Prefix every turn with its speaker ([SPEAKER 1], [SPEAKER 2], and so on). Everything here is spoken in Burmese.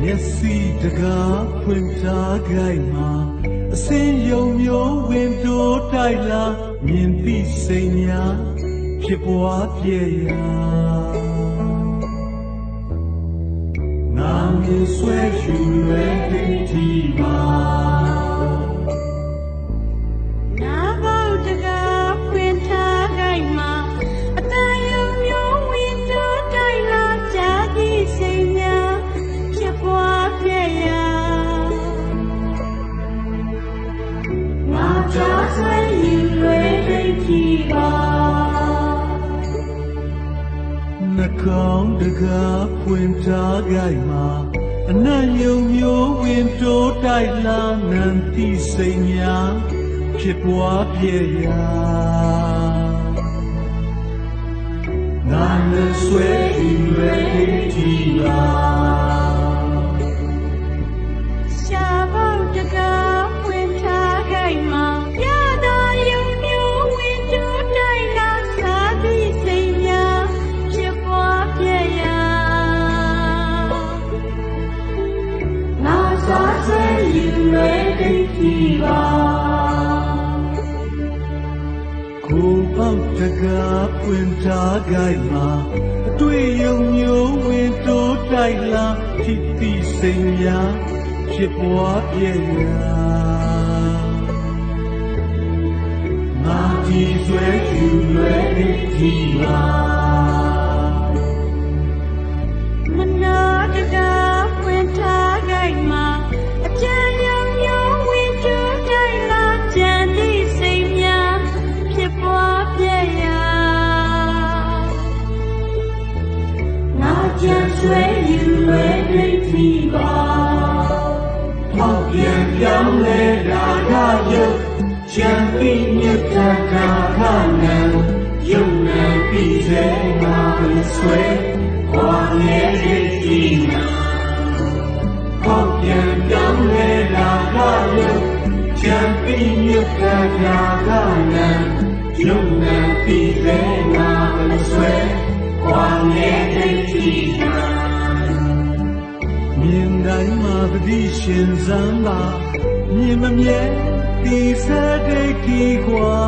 [SPEAKER 1] မျက်စိတကားဖွင့်ထားခိုင်မှာအစင်းယုံမျိုးဝင်တိုးတိုက်လာမြင်သိစိတ်များဖြစ်ပွားပြည့်ရာငါမြင်ဆွဲယူရွယ်သိတီပါနှကောင်းတကားဖွင့်ထားခိုင်မှာအနံ့ယုံမျိုးဝင်တိုးတိုက်လာနံတိစိတ်များဖြစ်ပွားပြည့်ရာငါနဲ့ဆွဲယူရွယ်တီပါ
[SPEAKER 2] ရှာပေါက်တကားဖွင့်ထားခိုင်မှာရတာယုံမျိုးဝင်တိုးတိုက်လာစာတိစိတ်များဖြစ်ပွားပြည့်ရာငါစားဆွဲယူရွယ်တီပါ
[SPEAKER 1] ကိုပေါက်တကားပွင့်ထားခိုင်မှာအတွေ့ယုံမျိုးဝင်တိုးတိုက်လာဖြစ်ပြီးစိတ်များဖြစ်ပွားပြည့်ရာငါကြည်ဆွဲယူလွယ်ဒီပါ
[SPEAKER 2] မနာတကားပွင့်ထားခိုင်မှာအကြံယုံမျိုးဝင်တိုးတိုက်လာကြံသည့်စိတ်များဖြစ်ပွားပြည့်ရာငါကြံဆွဲယူလွယ်ဒီပါ
[SPEAKER 1] ပေါက်ပြန်ပြောင်းလဲတာကရုပ်ချမ်းပြီးမြတ်တာခနံယုံနာပြီးစေငါဆွဲဝါလေဒီနာပေါက်ပြန်ပြောင်းလဲတာကရုပ်ချမ်းပြီးမြတ်တာခနံယုံနာပြီးစေငါဆွဲဝါလေဒီနာမြင်တိုင်းမှာပတိရှင်စမ်းပါမြင်မမြဲဒီစတဲ့ဒီကွာ